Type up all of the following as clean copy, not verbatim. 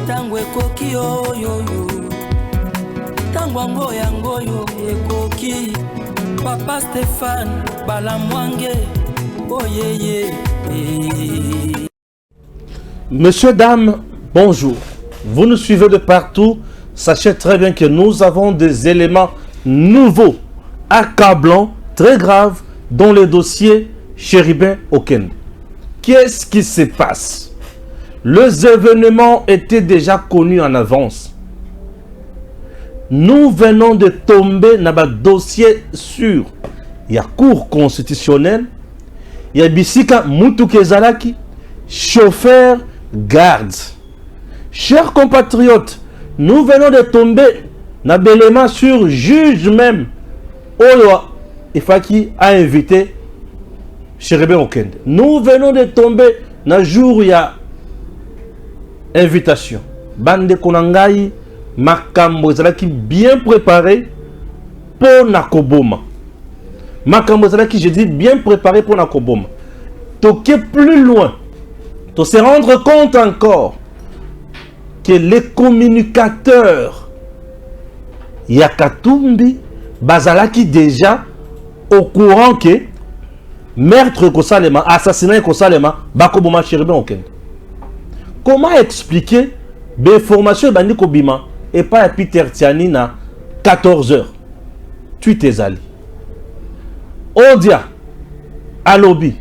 tango ekoki oyoyo tango yango yo ekoki Papa Stéphane Balamwange oyeye. Messieurs, dames, bonjour. Vous nous suivez de partout. Sachez très bien que nous avons des éléments nouveaux, accablants, très graves dans le dossier Chéribin Okende. Qu'est-ce qui se passe? Les événements étaient déjà connus en avance. Nous venons de tomber dans un dossier sûr. Il y a cour constitutionnelle, il y a Bisika Moutouk-Ezalaki, chauffeur, garde. Chers compatriotes, nous venons de tomber dans un élément sur juge même. Oyo Ifaki a invité Chéribin Okende. Nous venons de tomber dans le jour où il y a invitation. Bande Konangai, Makambo Ezalaki bien préparé pour Nakoboma. Makambo Ezalaki, je dis bien préparé pour Nakoboma. Toquer plus loin, de se rendre compte encore que les communicateurs Yakatumbi Bazalaki déjà au courant que meurtre Kosalema, assassinat Kosalema, Bakoboma Chéribin Okende. Comment expliquer l'information de Kobima et pas à Peter Tiani na 14h? Tu t'es allé. Odia, à lobby.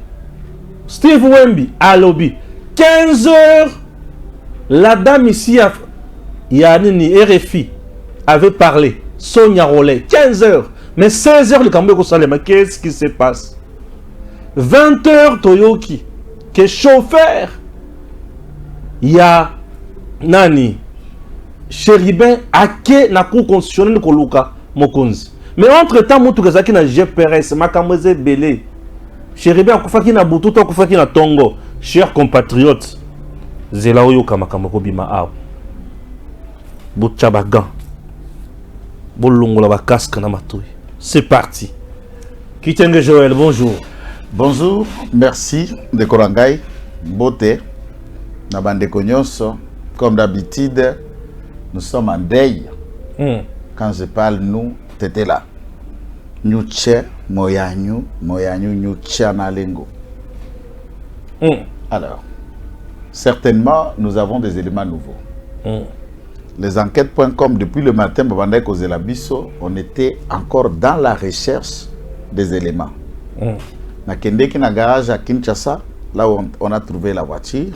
Steve Wemby, à lobby. 15h, la dame ici, Yanini RFI, avait parlé. Sonia Rollet, 15h. Mais 16h, le Cambodge Salema, qu'est-ce qui se passe? 20h, Toyoki, qui est chauffeur. Il y a Nani, Chéribin, Ake, na cour constitutionnelle Koluka, Mokonzi. Mais entre-temps, Moutoukazaki na GPRS, Makamweze Belé, Chéribin, Akufaki na Bututa, Akufaki na Tongo. Chers compatriotes, Zelaoyo Kamakamako Bima Aou, Boutchabagan, Bolongola Casque na Matoui. C'est parti. Kitenge Joël, bonjour. Bonjour, merci de Korangai, beauté, Nabande Konyonso. Comme d'habitude, nous sommes en deuil. Quand je parle, nous, t'étais là. Nous tche, moyanyu, nous tche nalengo. Alors, certainement, nous avons des éléments nouveaux. Les enquêtes.com, depuis le matin, on était encore dans la recherche des éléments. Na Kendeki na garage à Kinshasa, là où on a trouvé la voiture.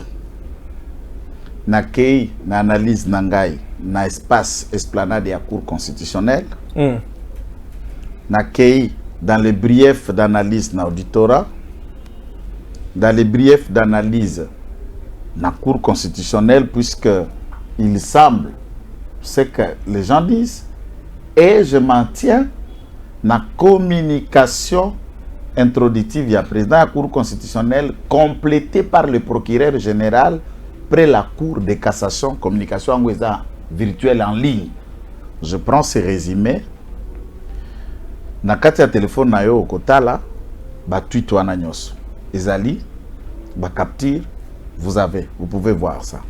Na Kei, na analyse Nangai, na espace esplanade de la Cour constitutionnelle. Na Kei, dans les briefs d'analyse na auditorat. Dans les briefs d'analyse na Cour constitutionnelle, puisque il semble ce que les gens disent, et je m'en tiens na communication introductive via président de la Cour constitutionnelle complétée par le procureur général près la Cour de cassation, communication virtuelle en ligne. Je prends ces résumés. Na kati ya téléphone na yo kotala ba tweet wana nyoso. Ezali ba capture, vous pouvez voir ça.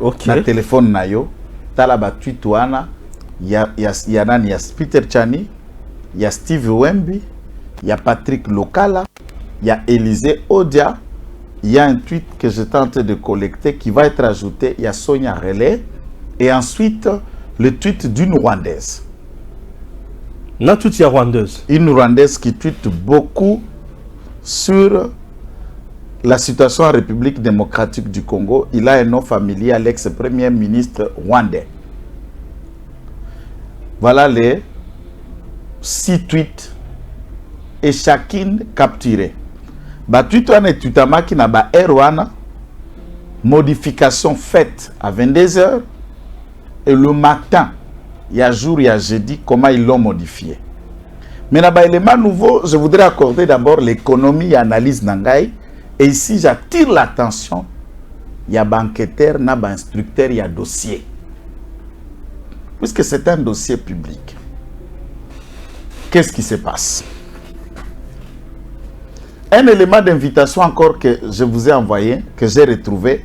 OK. Na téléphone na yo tala ba tweet wana ya nani ya Peter Chani, ya Steve Wemby, il y a Patrick Lokala, il y a Élisée Odia, il y a un tweet que je tente de collecter qui va être ajouté, il y a Sonia Relais, et ensuite le tweet d'une Rwandaise. Non, tout y a Rwandaise. Une Rwandaise qui tweete beaucoup sur la situation en République démocratique du Congo. Il a un nom familier à l'ex-premier ministre rwandais. Voilà les 6 tweets et chacune capturée. Ba tweet wana tutamaki na ba erwana modification faite à 22h et le matin, il y a jour, il y a jeudi, comment ils l'ont modifié. Mais na ba élément nouveau, je voudrais accorder d'abord l'économie et analyse nangai. Et ici, j'attire l'attention, il y a banqueteur, il y a instructeur, il y a dossier. Puisque c'est un dossier public. Qu'est-ce qui se passe? Un élément d'invitation encore que je vous ai envoyé, que j'ai retrouvé,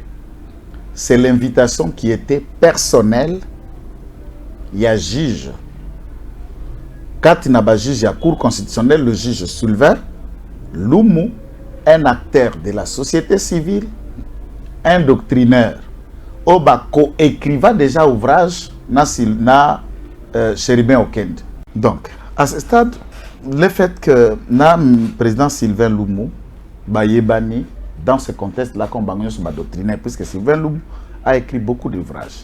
c'est l'invitation qui était personnelle. Il y a juge. Quand il n'y a pas juge, il y a cour constitutionnelle, le juge Sylvain Loumou, un acteur de la société civile, un doctrinaire, Obako écrivait déjà ouvrage na Chéribin Okende. Donc, à ce stade, le fait que le président Sylvain Loumou, Bayebani, dans ce contexte-là, comme Bangoyo sur ma doctrinaire, puisque Sylvain Loumou a écrit beaucoup d'ouvrages.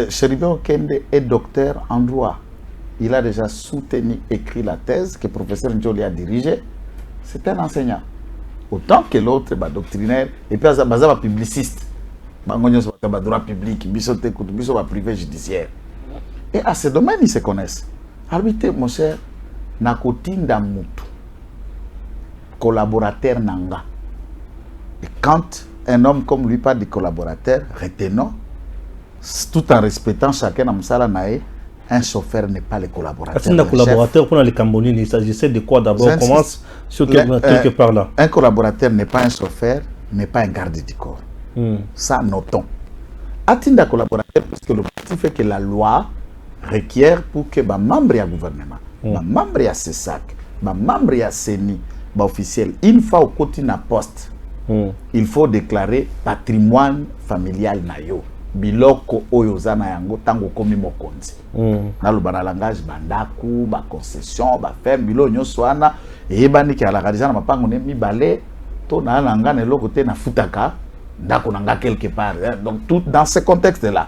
Chéribin Okende est docteur en droit. Il a déjà soutenu, écrit la thèse que le professeur Njoli a dirigée. C'est un enseignant. Autant que l'autre, doctrinaire, et puis il y a publiciste. Bangoyo sur le droit public, il y a privé judiciaire. Et à ce domaine, ils se connaissent. Arbitre, mon cher, Nakotinda Moutou, collaborateur Nanga. Et quand un homme comme lui parle de collaborateur, retenons, tout en respectant chacun dans Moussala Nae, un chauffeur n'est pas le collaborateur. Un collaborateur pour les Camboniens, il s'agissait de quoi d'abord? On commence sur quelque part là. Un collaborateur n'est pas un chauffeur, n'est pas un garde du corps. Ça, notons. Atteindre un collaborateur, parce que l'objectif fait que la loi requiert pour que les membres du gouvernement, les membres de CESAC, les membres de CENI, les officiels, une fois au quotidien poste, il faut déclarer patrimoine familial nayo. Biloko oyoza na yango tango komi mokonzi. Na lobana langage bandaku, ba concession, ba ferme bilo nyonso wana eyebani ki ala kadisa na mapango ne mibale to na langa ne lokote na futaka ndako nanga quelque part. Donc tout dans ce contexte là.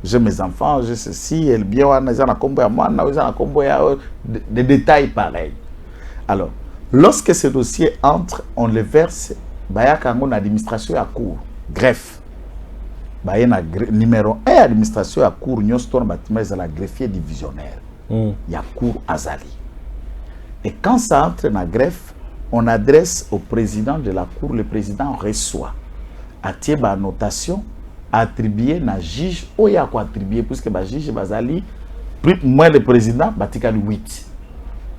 J'ai mes enfants, j'ai ceci, et bien wana za na kombo ya mwana, za na kombo ya des détails pareils. Alors, lorsque ce dossier entre, on le verse bayaka ngo na administration à cour, greffe. Numéro 1 administration à cour Nyoston bâtiment la greffier divisionnaire. Il y a cour Azali. Et quand ça entre dans la greffe, on adresse au président de la cour, le président reçoit. Attirer la notation, attribuer na juge, ou il y a quoi attribuer, puisque le juge Bazali, plus moins le président, batika le 8.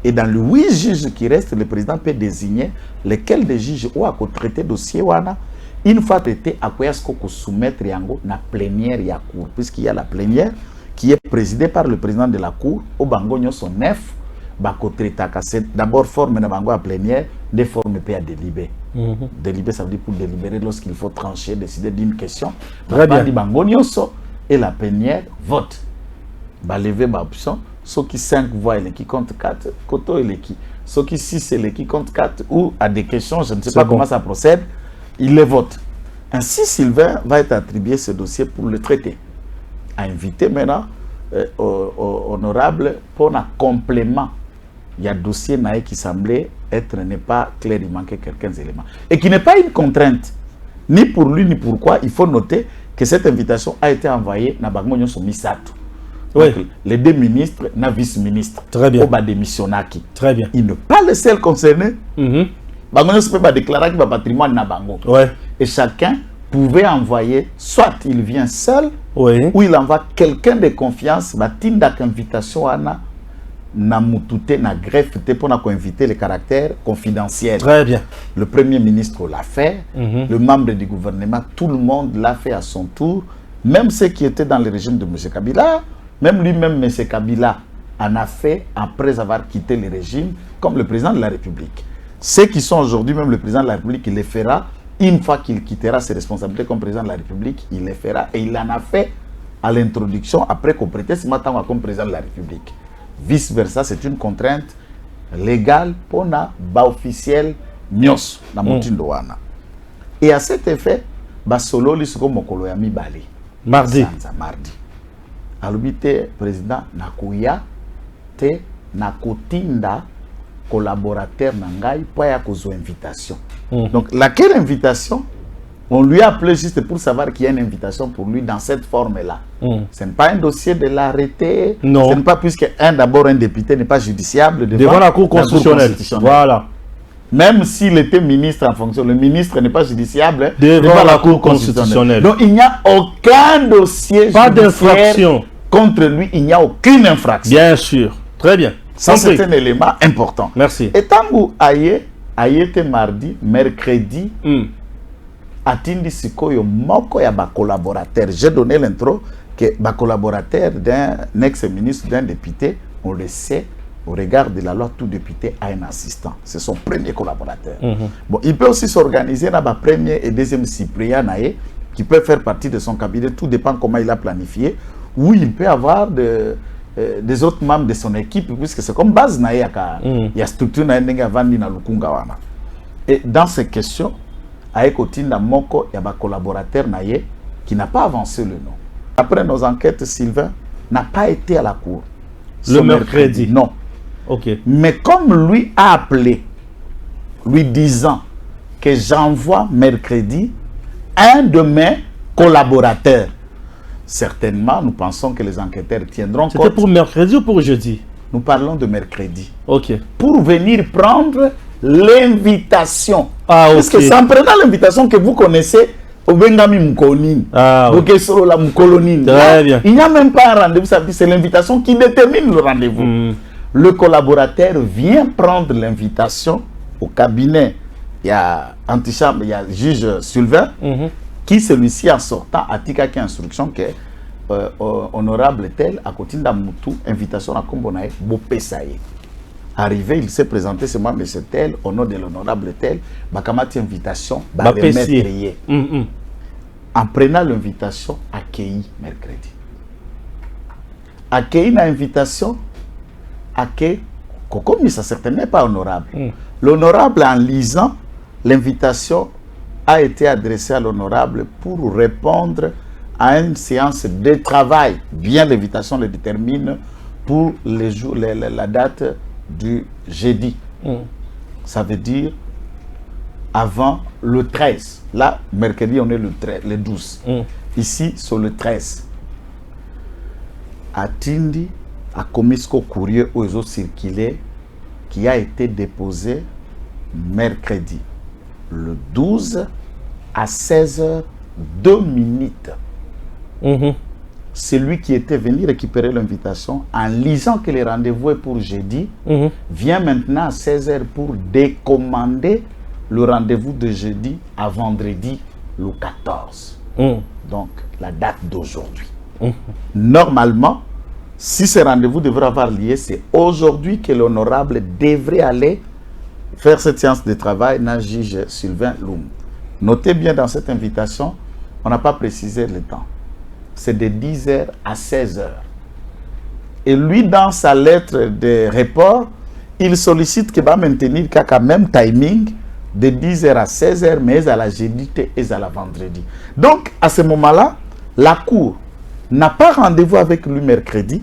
Et dans le 8 juges qui restent, le président peut désigner lesquels des juges ou à traiter dossier wana. Une fois traité, à quoi est-ce qu'on peut soumettre yango na plénière ya cour, puisqu'il y a la plénière qui est présidée par le président de la cour, au bango son nef, bako traita c'est d'abord forme na bango à plénière, des formes peut à délibérer. Délibérer, ça veut dire pour délibérer lorsqu'il faut trancher, décider d'une question. Très bien. Bango nyoso et la plénière vote. Ba lever ba option, ceux qui 5 voix et qui compte 4, koto et qui, ceux qui 6 et qui compte 4 ou à des questions, je ne sais pas comment ça procède. Il les vote. Ainsi, Sylvain va être attribué ce dossier pour le traiter. A invité maintenant honorable pour un complément. Il y a un dossier qui semblait être n'est pas clair, il manquait quelques éléments. Et qui n'est pas une contrainte, ni pour lui, ni pourquoi. Il faut noter que cette invitation a été envoyée à Bagmonyo Somisato. Oui. Les deux ministres, na vice-ministre. Très bien. Oba démissionnaki. Très bien. Il n'est pas le seul concerné. Bango ne peut pas déclarer qu'il va patrimoine na bango. Ouais. Et chacun pouvait envoyer, soit il vient seul, ou il envoie quelqu'un de confiance, batinda invitation ana na mutute na greffe pour inviter les caractères confidentiels. Très bien. Le premier ministre l'a fait, le membre du gouvernement, tout le monde l'a fait à son tour, même ceux qui étaient dans le régime de M. Kabila, même lui-même M. Kabila en a fait après avoir quitté le régime comme le président de la République. Ceux qui sont aujourd'hui, même le président de la République, il les fera. Une fois qu'il quittera ses responsabilités comme président de la République, il les fera. Et il en a fait à l'introduction, après qu'on prêtait ce matin comme président de la République. Vice-versa, c'est une contrainte légale pour na officiel Nyos, na Motindoana. Et à cet effet, Basolo, l'isoko mokolo ya mibale. Mardi. Mardi. Alubite, président Nakuya, te Nakotinda, collaborateur Nangai, pour y avoir une invitation. Donc, laquelle invitation? On lui a appelé juste pour savoir qu'il y a une invitation pour lui dans cette forme-là. Ce n'est pas un dossier de l'arrêté. Non. Ce n'est pas puisque d'abord un député n'est pas judiciable devant la Cour constitutionnelle. Voilà. Même s'il était ministre en fonction, le ministre n'est pas judiciable devant la Cour constitutionnelle. Donc, il n'y a aucun dossier pas d'infraction contre lui. Il n'y a aucune infraction. Bien sûr. Très bien. Ça, c'est un élément important. Merci. Et tant que Aïe était mardi, mercredi, atindi sikoyo moko ya ba collaborateur. J'ai donné l'intro que ba collaborateur d'un ex-ministre, d'un député, on le sait, au regard de la loi, tout député a un assistant. C'est son premier collaborateur. Bon, il peut aussi s'organiser dans ba premier et deuxième cyprien qui peut faire partie de son cabinet. Tout dépend comment il a planifié. Ou il peut avoir des autres membres de son équipe, puisque c'est comme base il y a structure et dans ces questions, avec Otinda Moko, il y a un collaborateur qui n'a pas avancé le nom. Après nos enquêtes, Sylvain n'a pas été à la cour. Le mercredi. Non. Ok. Mais comme lui a appelé, lui disant que j'envoie mercredi un de mes collaborateurs, certainement, nous pensons que les enquêteurs tiendront compte. C'était pour mercredi ou pour jeudi? Nous parlons de mercredi. Ok. Pour venir prendre l'invitation. Ah, ok. Parce que c'est en prenant l'invitation que vous connaissez Obengami Moukoloni. Ah, oui. Très bien. Il n'y a même pas un rendez-vous, c'est l'invitation qui détermine le rendez-vous. Le collaborateur vient prendre l'invitation au cabinet. Il y a antichambre, il y a le juge Sylvain, qui celui-ci en sortant a tika qui instruction que honorable tel à côté d'Amoutou, invitation à Kombonae, Bopesaye. Arrivé, il s'est présenté, c'est moi, monsieur tel, au nom de l'honorable tel, Bakamati invitation, Bapessier. En prenant l'invitation, accueilli mercredi. Accueilli l'invitation, accueilli, comme ça certainement pas honorable. L'honorable, en lisant, l'invitation a été adressée à l'honorable pour répondre à une séance de travail. Bien, l'invitation le détermine pour les jours, la date du jeudi. Ça veut dire avant le 13. Là, mercredi, on est le 12. Ici, sur le 13. Atindi a commis ce courrier aux autres circulés qui a été déposé mercredi, le 12 à 16h02. C'est lui qui était venu récupérer l'invitation en lisant que le rendez-vous est pour jeudi, vient maintenant à 16h pour décommander le rendez-vous de jeudi à vendredi le 14. Donc, la date d'aujourd'hui. Normalement, si ce rendez-vous devrait avoir lieu, c'est aujourd'hui que l'honorable devrait aller faire cette séance de travail dans le juge Sylvain Loum. Notez bien dans cette invitation, on n'a pas précisé le temps. C'est de 10h à 16h. Et lui, dans sa lettre de report, il sollicite qu'il va maintenir qu'à même timing de 10h à 16h, mais à la jeudi et à la vendredi. Donc, à ce moment-là, la cour n'a pas rendez-vous avec lui mercredi,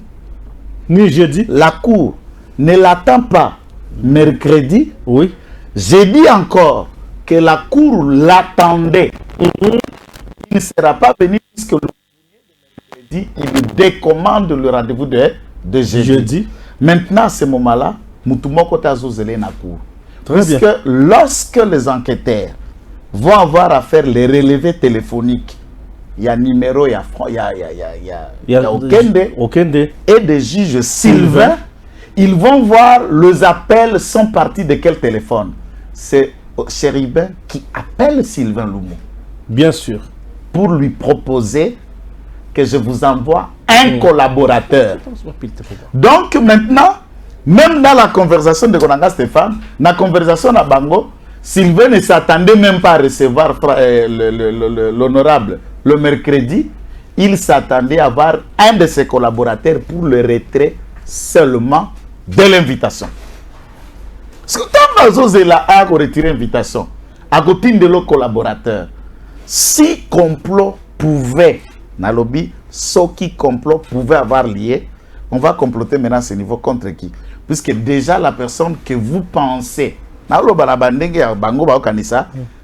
ni jeudi. La cour ne l'attend pas mercredi. Oui. J'ai dit encore que la cour l'attendait. Il ne sera pas venu puisque le mercredi, il décommande le rendez-vous de jeudi. Maintenant, à ce moment-là, Moutoumoko Tazozele na cour. Parce que lorsque les enquêteurs vont avoir à faire les relevés téléphoniques, il y a numéro, il y a Okende et des juges Sylvain, ils vont voir les appels sont partis de quel téléphone. C'est Chéribin qui appelle Sylvain Loumou. Bien sûr. Pour lui proposer que je vous envoie un collaborateur. Donc maintenant, même dans la conversation de Konanga Stéphane, dans la conversation à Bango, Sylvain ne s'attendait même pas à recevoir l'honorable le mercredi. Il s'attendait à avoir un de ses collaborateurs pour le retrait seulement de l'invitation. Parce que quand Mazoz est là à retirer l'invitation, à côté de nos collaborateurs, si complot pouvait, Nalobi, ce qui complot pouvait avoir lié, on va comploter maintenant à ce niveau contre qui? Puisque déjà la personne que vous pensez,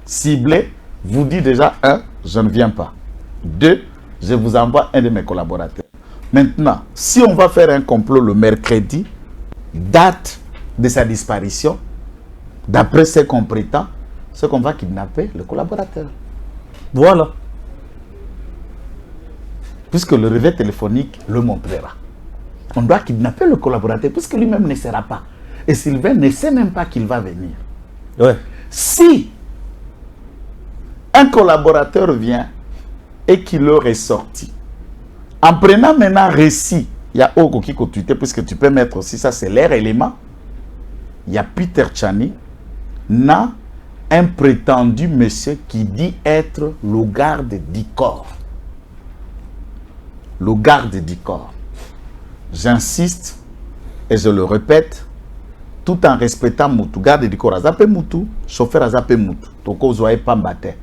ciblé, vous dit déjà, 1, je ne viens pas. 2, je vous envoie un de mes collaborateurs. Maintenant, si on va faire un complot le mercredi, date de sa disparition, d'après ce qu'on prétend, c'est qu'on va kidnapper le collaborateur. Voilà. Puisque le réveil téléphonique le montrera. On doit kidnapper le collaborateur, puisque lui-même ne sera pas. Et Sylvain ne sait même pas qu'il va venir. Ouais. Si Un collaborateur vient et qui leur est sorti. En prenant maintenant récit, il y a Oko qui tweeté, puisque tu peux mettre aussi ça, c'est leur élément. Il y a Peter Tchani, n'a un prétendu monsieur qui dit être le garde du corps. Le garde du corps. J'insiste et je le répète, tout en respectant Moutou, garde du corps, Azapé Moutou, chauffeur Azapé Moutou, Toko Zoé Pambate.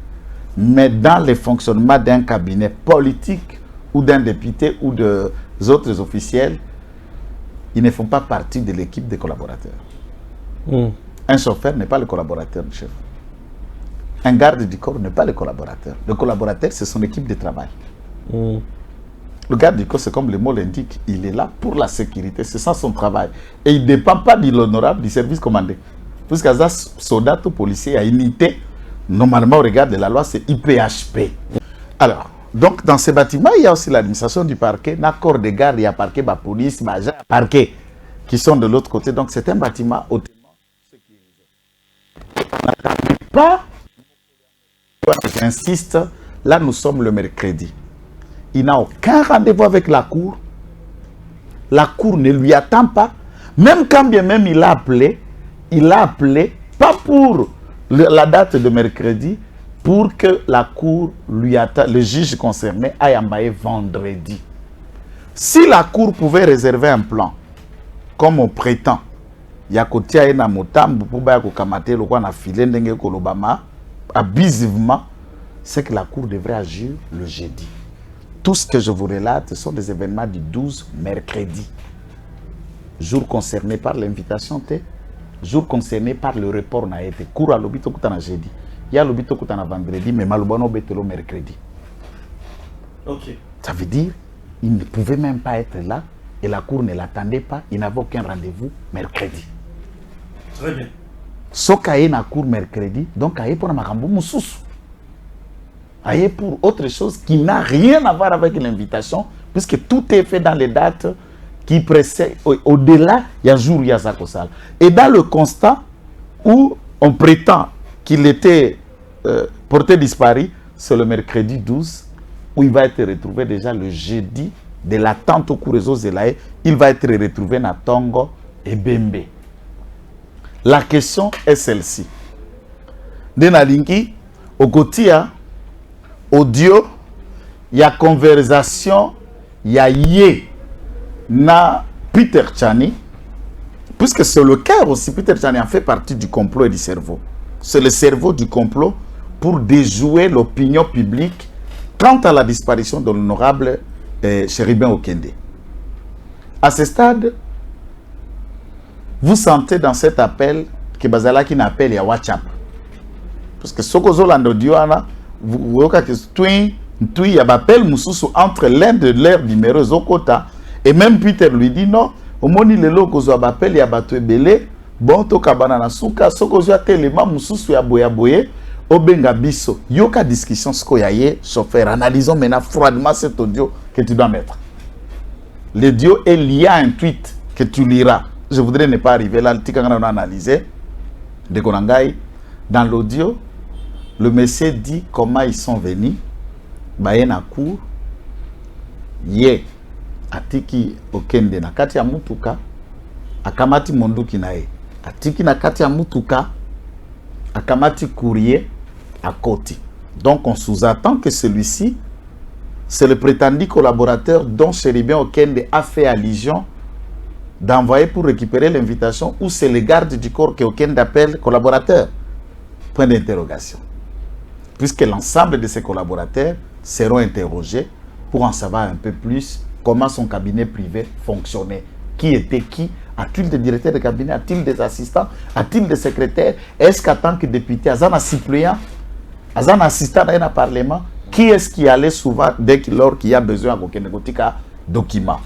Mais dans le fonctionnement d'un cabinet politique ou d'un député ou des autres officiels, ils ne font pas partie de l'équipe des collaborateurs. Un chauffeur n'est pas le collaborateur du chef. Un garde du corps n'est pas le collaborateur. Le collaborateur, c'est son équipe de travail. Le garde du corps, c'est comme le mot l'indique, il est là pour la sécurité, c'est ça son travail. Et il ne dépend pas de l'honorable du service commandé. Puisqu'à ça, soldat ou policier a unité, normalement au regard de la loi, c'est IPHP. Alors, donc dans ces bâtiments, il y a aussi l'administration du parquet, l'accord de garde, il y a parquet, la police, le parquet, qui sont de l'autre côté. Donc c'est un bâtiment hautement sécurisé. Pas, j'insiste, là nous sommes le mercredi. Il n'a aucun rendez-vous avec la cour. La cour ne lui attend pas. Même quand bien même il a appelé pas pour la date de mercredi, pour que la cour lui attende, le juge concerné aille envoyer vendredi. Si la cour pouvait réserver un plan, comme on prétend, il y a côté na motambu pour ba ko kamate le kwa na filé ndenge ko lobama abusivement, c'est que la cour devrait agir le jeudi. Tout ce que je vous relate sont des événements du 12 mercredi. Jour concerné par l'invitation, jour concerné par le report na été. Cour à l'obito kutana jeudi. Il y a l'obito kutana vendredi, mais malobano betelo mercredi. Ok. Ça veut dire il ne pouvait même pas être là et la cour ne l'attendait pas. Il n'avait aucun rendez-vous mercredi. Très bien. Sokaye na cour mercredi, donc aye pour makambo mususu. Aye pour autre chose qui n'a rien à voir avec l'invitation, puisque tout est fait dans les dates qui précèdent. Au-delà, il y a jour, il y a Zakosal. Et dans le constat où on prétend qu'il était porté disparu, c'est le mercredi 12, où il va être retrouvé déjà le jeudi de l'attente au Kourezo Zelaye. Il va être retrouvé dans Tongo et Bembe. La question est celle-ci. Denalingi, au Kotia, audio, il y a conversation, il y a yé na Peter Tchani, puisque c'est le cœur aussi. Peter Tchani en fait partie du complot et du cerveau. C'est le cerveau du complot pour déjouer l'opinion publique quant à la disparition de l'honorable Chéribin Okende. À ce stade, vous sentez dans cet appel que Bazala qui n'appelle ya WhatsApp. Parce que ce que vous avez vous voyez que il y a un appel entre l'un de leurs numéros Zokota et même Peter lui dit non, au moment où il y a un appel, il y a un belé, bon, to kabana na suka, ce que vous avez tellement mususu ya boye, obenga biso. Yoka discussion ce qu'il y a chauffeur. Analysons maintenant froidement cet audio que tu dois mettre. L'audio est lié à un tweet que tu liras. Je voudrais ne pas arriver là, on a analysé de Konangai. Dans l'audio, le monsieur dit comment ils sont venus. Bayena cour. Ye. Atiki Okende na kati ya mutuka. Akamati monduki nae. Atiki na kati ya mutuka. Akamati courrier à côté. Donc on sous-attend que celui-ci, c'est le prétendu collaborateur dont Chéribin Okende a fait allusion d'envoyer pour récupérer l'invitation, ou c'est le garde du corps que Okende appelle collaborateur. Point d'interrogation. Puisque l'ensemble de ces collaborateurs seront interrogés pour en savoir un peu plus comment son cabinet privé fonctionnait. Qui était qui? A-t-il des directeurs de cabinet? A-t-il des assistants? A-t-il des secrétaires? Est-ce qu'en tant que député, Azana suppléant, Azana assistant dans un parlement, qui est-ce qui allait souvent dès lors qu'il y a besoin de documents?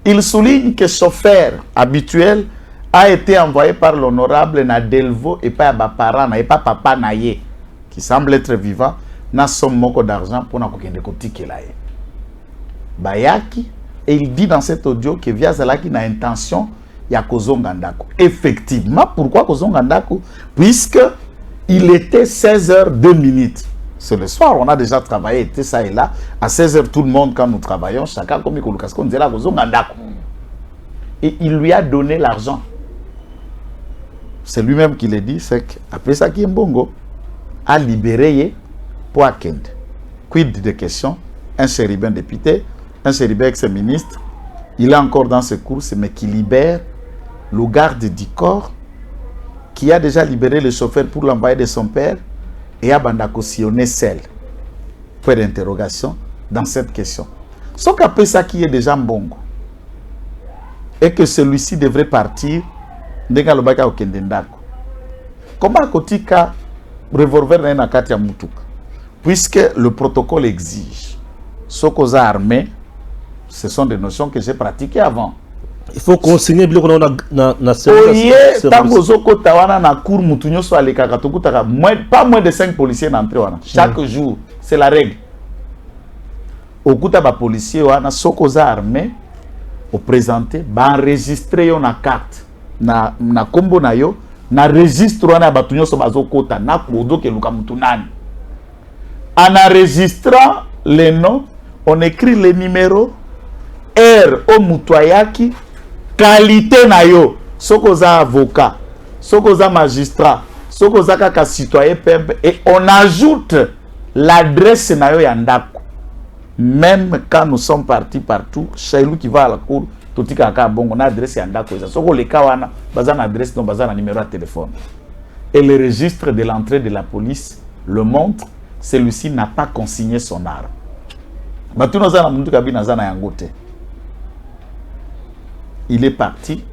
Il souligne que chauffeur habituel a été envoyé par l'honorable Nadelvo et pas Baparana et pas Papa Naye, qui semble être vivant, n'a somme moko d'argent pour n'a Bayaki. Et il dit dans cet audio que via Zalaki n'a intention, il y a Kozongandako. Effectivement, pourquoi Kozongandako? Puisque Il était 16h02. C'est le soir, on a déjà travaillé, était ça et là. À 16h, tout le monde, quand nous travaillons, chacun comme il on disait là, et il lui a donné l'argent. C'est lui-même qui l'a dit, c'est qu'après ça, qui est Mbongo a libéré pour Akend. Quid de questions? Un chérubin député, un chérubin ex-ministre, il est encore dans ses courses, mais qui libère le garde du corps, qui a déjà libéré le chauffeur pour l'envoyer de son père, et a cautionné celle. Point d'interrogation dans cette question. Sauf qu'après ça, qui est déjà Mbongo, et que celui-ci devrait partir, comment Kotika revolver na nakati ya mutuka? Puisque le protocole exige, ce qu'aux armées, ce sont des notions que j'ai pratiquées avant. Il faut consigner bien qu'on a na service. Tango zoko tawana na cour mutunyo so aleka katokutaka pas moins de 5 policiers n'entrent wana chaque jour, c'est la règle. Okuta ba policier wana soko za armée au présenter ba enregistrer yo na carte na kombo na yo na registre wana batunyo so bazokota na kodo ke luka mutunani. En enregistrant les noms, on écrit les numéros R au mutoyaki, qualité na yo, soko za avocat, soko za magistrat, soko za kaka citoyen pembe, et on ajoute l'adresse na yo yandako. Même quand nous sommes partis partout, chez lui qui va à la cour, tout le monde on a adresse yandako. Soko le kawana, bazan adresse non bazan numéro de téléphone. Et le registre de l'entrée de la police le montre. Celui-ci n'a pas consigné son arme. Il est parti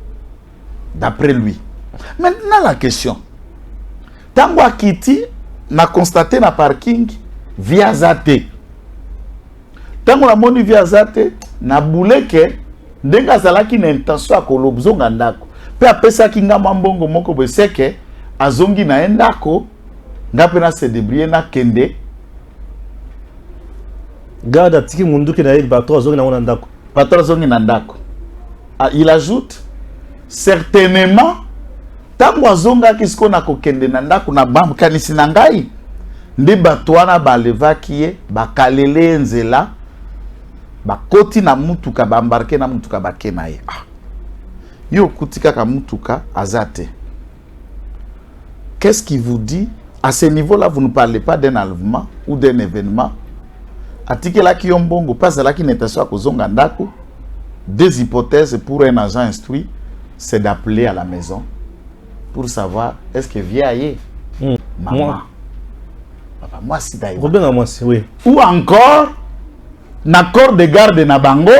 d'après lui. Maintenant la question. Tango Akiti n'a constaté na parking via Zate. Tango la moni via Zate na bouleke ndenga zalaki na intention akolobzonga ndako. Pe apesa kinga mambongo moko beseke azongi na endako. Ngapena se débrouiller na kende. Garde tiki mundu ki na yek bato azongi na wana ndako. Bato azongi na ndako. Il ajoute certainement tango azonga kisko na kokende na ndako na bam kanisi na ngai nde bato wana balevaki ye bakalele nzela bakoti na mutuka bambarke na mutuka bakena ye. Yo kutika ka mutuka azate. Qu'est-ce qui vous dit? À ce niveau-là, vous ne parlez pas d'un enlèvement ou d'un événement. Atike la ki yombongo, pas la ki n'était à kozonga ndako. Deux hypothèses pour un agent instruit, c'est d'appeler à la maison pour savoir est-ce que vieille maman. Moi. Papa, moi si d'ailleurs. Oui. Ou encore, n'accord de garde na bango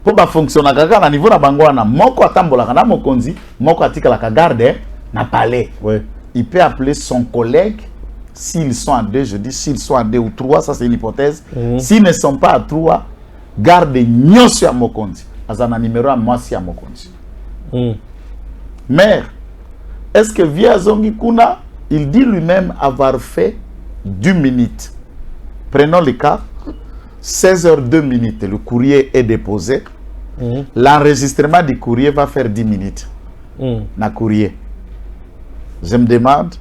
pour ba fonctionner kaka na niveau na bango na moko atambola na mokonzi, moko atika la garde na palais. Oui. Il peut appeler son collègue s'ils sont à deux, je dis s'ils sont à deux ou trois, ça c'est une hypothèse. S'ils ne sont pas à trois, garde nyosi à mokonzi. Azana numéro à mwasi à mokonzi. Mère, est-ce que via Zongi Kuna, il dit lui-même avoir fait 10 minutes. Prenons le cas, 16h02, le courrier est déposé. L'enregistrement du courrier va faire 10 minutes. Na courrier. Je me demande,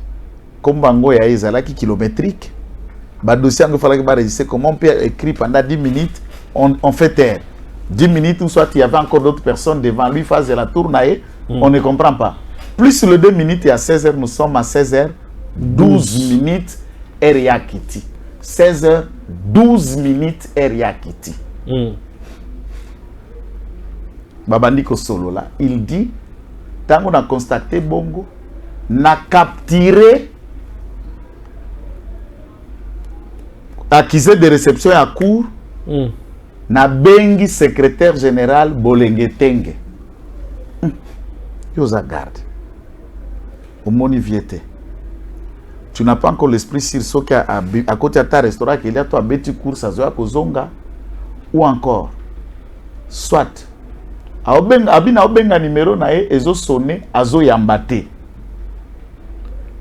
comme Bango ya Ezalaki kilométrique, ba dossier il fallait que enregistrer comment on peut écrire pendant 10 minutes, on fait taire. 10 minutes, ou soit il y avait encore d'autres personnes devant lui, faisait la tournée, on ne comprend pas. Plus le 2 minutes et à 16h, nous sommes à 16h12 minutes, Eriakiti. 16h12 minutes, Eriakiti. Babandiko Solo là, il dit, tant qu'on a constaté Bongo, n'a capturé accusé de réception à cour na bengi secrétaire général Bolengetenge. Yosa garde. Au moniviété. Tu n'as pas encore l'esprit sur ce qu'il y a à côté de ta restaurant qu'il y a toi beti course à Zoya Kozonga ou encore soit abina obenga numéro na ezo sonné azo yambate.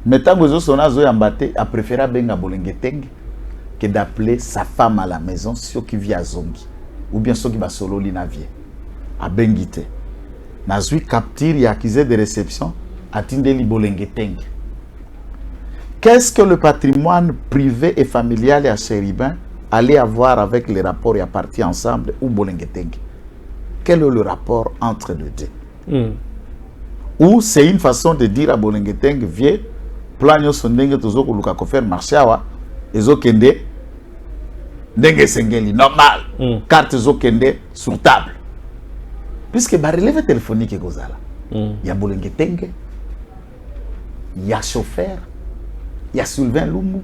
Mais tant que les autres a préféré Benga Bolengeteng que d'appeler sa femme à la maison, ceux qui vivent à Zongi, ou bien ceux qui va solo l'inavie, à Bengite. Nazui capture et accusé de réception à Tindeli Bolengeteng. qu'est-ce que le patrimoine privé et familial à Chéribin allait avoir avec les rapports et à partir ensemble ou Bolengeteng? Quel est le rapport entre les deux? Ou c'est une façon de dire à Bolengeteng, viens, plan sondenge tozo koluka ko faire marché awa, ezo kende ndenge sengeli normal, carte ezo kende sur table. Puisque ba relève téléphonique et gozala. Il y a Bolengeteng, il y a chauffeur, il y a Sylvain Lumu,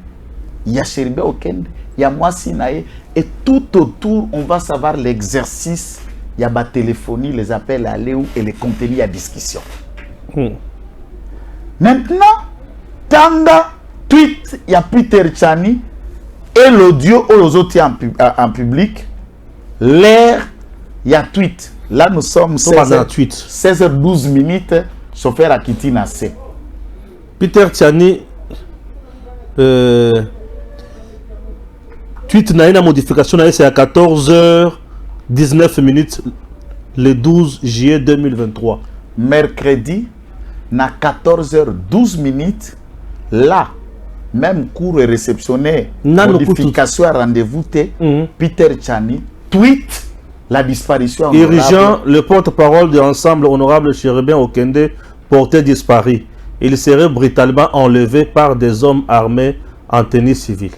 il y a Chéribin Okende, il y a moi Sinaé, et tout autour, on va savoir l'exercice. Il y a la téléphonie, les appels à Léo et les contenus à discussion. Maintenant, Tanga, tweet, il y a Peter Tchani et l'audio aux autres en public. L'air, il y a tweet. Là, nous sommes 16h12 minutes, chauffeur à Kitina C. Peter Tchani, tweet n'a une modification, c'est à 14h19 minutes le 12 juillet 2023. Mercredi, à 14h12 minutes, là, même cours et réceptionné, modification à rendez-vous, Peter Tchani tweet la disparition. Dirigeant le porte-parole de l'ensemble honorable Chéribin Okende, porté disparu. Il serait brutalement enlevé par des hommes armés en tenue civile.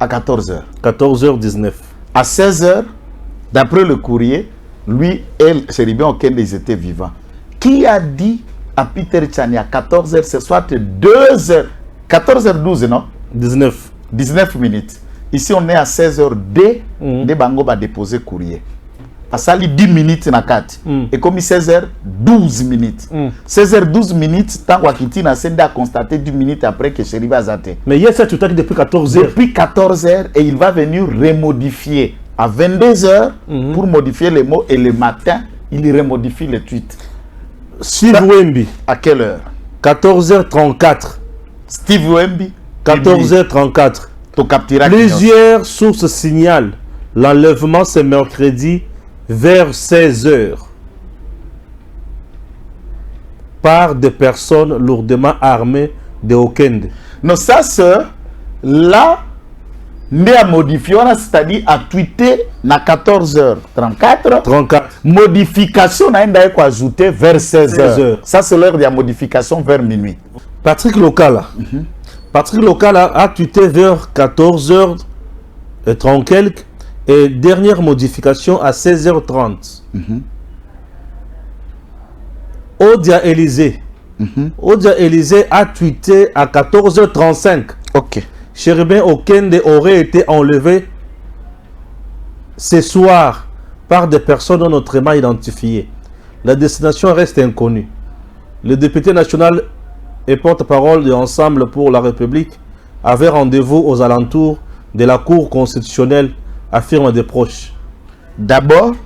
À 14h. 14h19. À 16h, d'après le courrier, lui et Chéribin Okende, ils étaient vivants. Qui a dit à Peter Tchani à 14h, ce soit 2h, 14h12, non? 19 minutes. Ici, on est à 16h2, de Bango va déposer courrier. À Sali, 10 minutes na 4. Et comme 16h12 minutes. 16h12 minutes, tant que n'a a constaté 10 minutes après que Chéribin a zaté. Mais hier, c'est tout à fait depuis 14h. Depuis 14h, et il va venir remodifier à 22h pour modifier les mots. Et le matin, il remodifie le tweet. Steve Wemby. À quelle heure? 14h34. Steve Wemby. 14h34. Plusieurs sources signalent l'enlèvement ce mercredi vers 16h par des personnes lourdement armées de Okende. Non, ça c'est là, mais à modifier, c'est-à-dire à tweeter à 14h34. Modification, on a ajouté vers 16h. Ça c'est l'heure de la modification vers minuit. Patrick Lokala. Patrick Lokala a tweeté vers 14h30 et dernière modification à 16h30. Odia Élysée. Odia Élysée a tweeté à 14h35. Ok. Chéribin Okende aurait été enlevé ce soir par des personnes non autrement identifiées. La destination reste inconnue. Le député national et porte-parole de l'Ensemble pour la République avait rendez-vous aux alentours de la Cour constitutionnelle, affirment des proches. D'abord,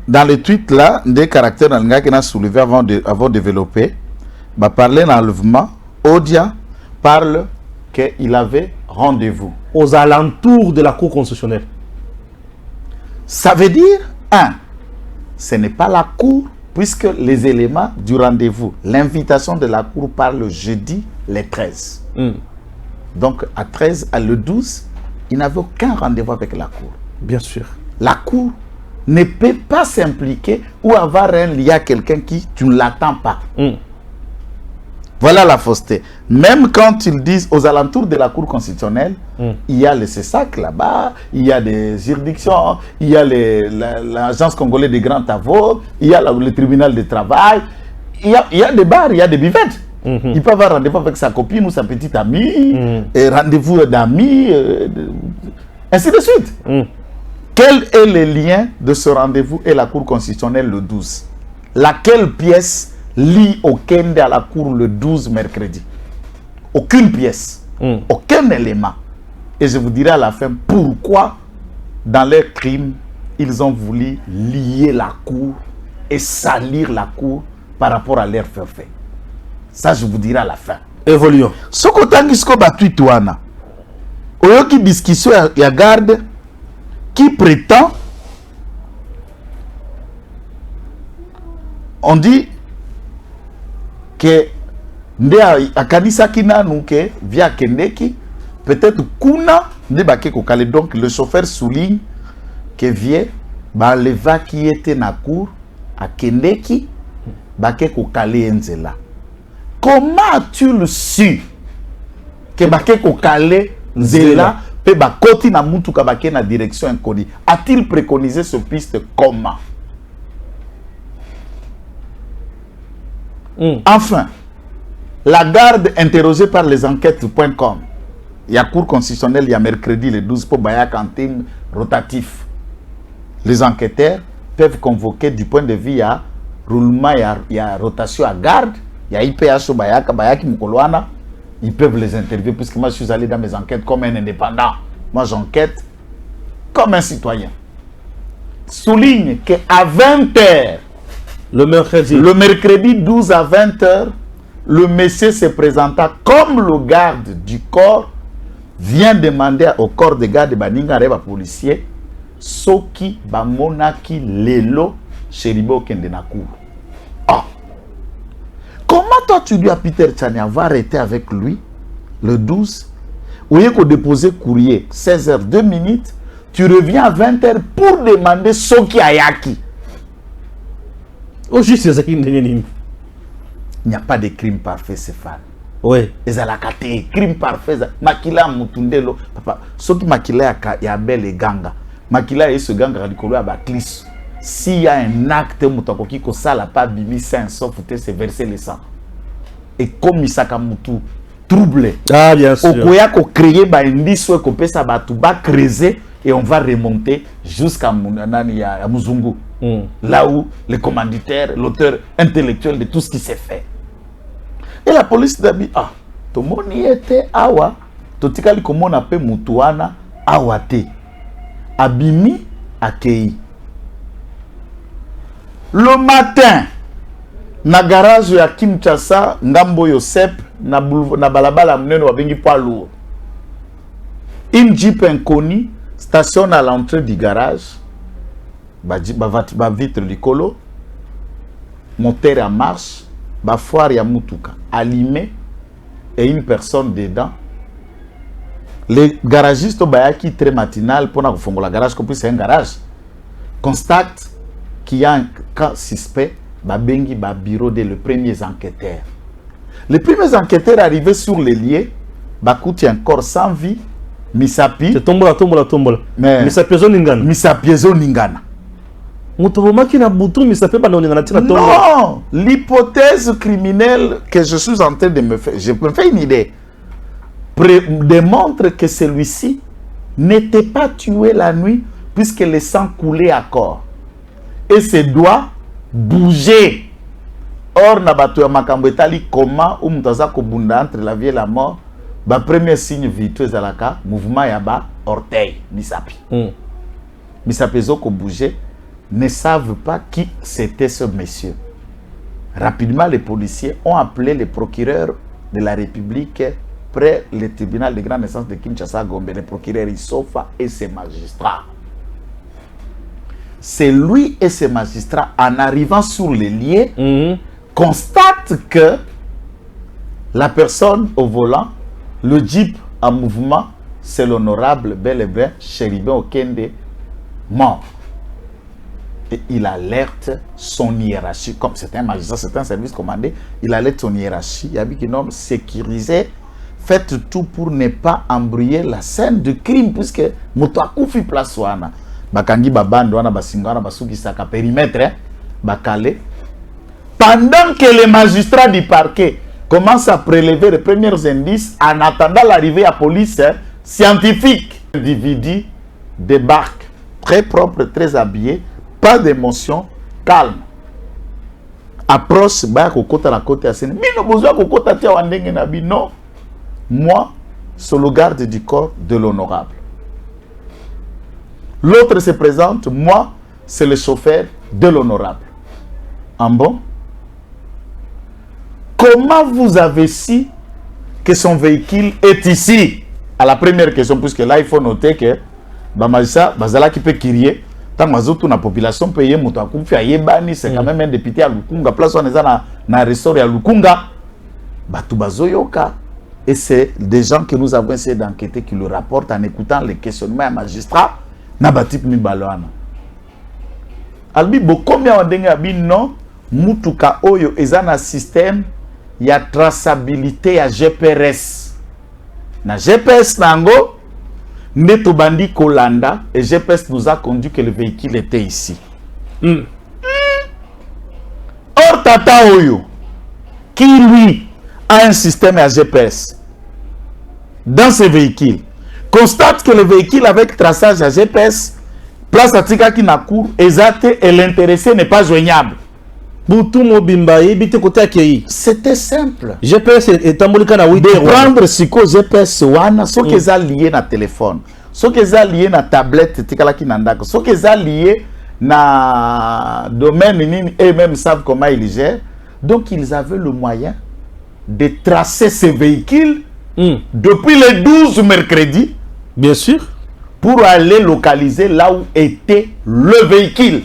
dans le tweet là, des caractères qu'on a soulevé avant de développer, bah, parler d'enlèvement, Odia parle qu'il avait rendez-vous. Aux alentours de la Cour constitutionnelle. Ça veut dire, ce n'est pas la Cour, puisque les éléments du rendez-vous, l'invitation de la Cour parle le jeudi, les 13. Donc, à 13, à le 12, il n'avait aucun rendez-vous avec la Cour. Bien sûr. La Cour ne peut pas s'impliquer ou avoir un lien à quelqu'un qui tu ne l'attends pas. Voilà la fausseté. Même quand ils disent aux alentours de la Cour constitutionnelle, il y a le CESAC là-bas, il y a des juridictions, il y a l'Agence congolaise des grands travaux, il y a le tribunal de travail, il y a des bars, il y a des buvettes. Il peut avoir rendez-vous avec sa copine ou sa petite amie, et rendez-vous d'amis, ainsi de suite. Quel est le lien de ce rendez-vous et la Cour constitutionnelle le 12? Laquelle pièce lie Okende à la Cour le 12 mercredi? Aucune pièce, aucun élément. Et je vous dirai à la fin pourquoi, dans leur crime, ils ont voulu lier la Cour et salir la Cour par rapport à leur fait. Ça, je vous dirai à la fin. Évoluons. Ce qu'on a dit, Batouitouana, Oyoki discussion ya garde qui prétend, on dit que nde akanisaki nanu ke via kendeki peut-être kuna nde bake kokale. Donc le chauffeur souligne que vie baleva qui était na cour à kendeki bake kokale nzela. Comment as-tu le su que bake kokale nzela pe bakoti na mutuka bake na direction inconnue? A-t-il préconisé ce piste comment? Enfin, la garde interrogée par les enquêtes.com, il y a cours constitutionnel, il y a mercredi le 12 pour Bayak en team rotatif. Les enquêteurs peuvent convoquer du point de vue à roulement, il y a rotation à garde, il y a IPH au Bayak, Bayaki Mukoloana, ils peuvent les interviewer puisque moi je suis allé dans mes enquêtes comme un indépendant. Moi j'enquête comme un citoyen. Souligne qu'à 20h, le mercredi 12 à 20h, le monsieur se présenta comme le garde du corps, vient demander au corps de garde de Baninga Reba policier, Soki Bamonaki Lelo Cheribo Kendenakou. Ah! Comment toi tu dis à Peter Tchania va arrêter avec lui le 12, où il y a déposé courrier 16h 2 minutes, tu reviens à 20h pour demander Soki Ayaki. Au juste, il n'y a pas de crime parfait, Stéphane. Oui. Les alakate, crime parfait. Makila mutundelo. Papa, ce qui makila ya bel et ganga. Makila et ce ganga radicolo à Baklis. S'il y a un acte mutakoki ko sala pas bimi saint sauf c'est verser le sang. Et comme Misaka mutu troublé. Ah bien sûr. Okoya ko créer ba indice ko pesa ba tu ba creuser et on va remonter jusqu'à Munanani à Muzungu. Là où le commanditaire, l'auteur intellectuel de tout ce qui s'est fait. Et la police a dit, ah, tout le monde y était awa, tout le monde comme on appelle Mutuana awate, abimi akei. Le matin, na garage ya Kinshasa, ngambo Yosep, na balabala mneno wabengi poids lourd. Une jeep inconnue stationne à l'entrée du garage. Ba vitre du colo, moteur en marche, ba foire ya mutuka allumé et une personne dedans. Les garagistes au Bayaki très matinal pour faire la garage, comme c'est un garage, constate qu'il y a un cas suspect, ba bengi ba bureau de les premiers enquêteurs. Les premiers enquêteurs arrivés sur les lieux, ba kouti encore sans vie, misapi. C'est tombola. Misapiezo ningana. Misapiezo ningana. Non, l'hypothèse criminelle que je suis en train de me faire, je me fais une idée, démontre que celui-ci n'était pas tué la nuit puisque le sang coulait à corps et ses doigts bougeaient. Or, Nabatou Makambo etali comment ou mutaza kobunda entre la vie et la mort, ba premier signe virtueux alaka mouvement yaba orteil misapi. Misapi zoko bouger. Ne savent pas qui c'était ce monsieur. Rapidement, les policiers ont appelé le procureur de la République près le tribunal de grande instance de Kinshasa Gombe, le procureur Issofa et ses magistrats. C'est lui et ses magistrats, en arrivant sur les lieux, constatent que la personne au volant, le jeep en mouvement, c'est l'honorable bel et bien Chéribin Okende, mort. Et il alerte son hiérarchie, comme c'est un magistrat, c'est un service commandé, il alerte son hiérarchie, il y a un homme sécurisé, faites tout pour ne pas embrouiller la scène de crime, puisque Moutakou place wana, bakangi babando wana basingana basuki saka périmètre, bakale. Pendant que les magistrats du parquet commencent à prélever les premiers indices, en attendant l'arrivée à la police scientifique, l'individu débarque, très propre, très habillé, pas d'émotion, calme. Approche, bah, kokota la côte à scène. Bino besoin kokota tia wandenge na bi. Non. Moi, c'est le garde du corps de l'honorable. L'autre se présente, moi, c'est le chauffeur de l'honorable. En bon? Comment vous avez su que son véhicule est ici? À la première question, puisque là, il faut noter que Bamajisa, Bazala qui peut crier. Tant que la population paye c'est quand même un député à Lukunga. Place on est dans ressort à Lukunga. Batubazoyoka. Et c'est des gens que nous avons essayé d'enquêter qui le rapportent en écoutant les questionnements à magistrat. Nabatip Mibaloana. Albi, combien on dit non, Mutuka Oyo, ils ont un système, il y a traçabilité à GPRS. Na GPS Nango, Neto Bandi Kolanda, et GPS nous a conduit que le véhicule était ici. Or, Tata Oyo, qui lui a un système à GPS dans ce véhicule, constate que le véhicule avec traçage à GPS, place à Tika qui n'a cours, exact, et l'intéressé n'est pas joignable. C'était simple. GPS est en de prendre ce que GPS wana, ce qui est lié na téléphone, ce qui est lié na tablette, ce qui est lié na domaine, et même savent comment ils gèrent. Donc ils avaient le moyen de tracer ces véhicules depuis le 12 mercredi. Bien sûr. Pour aller localiser là où était le véhicule.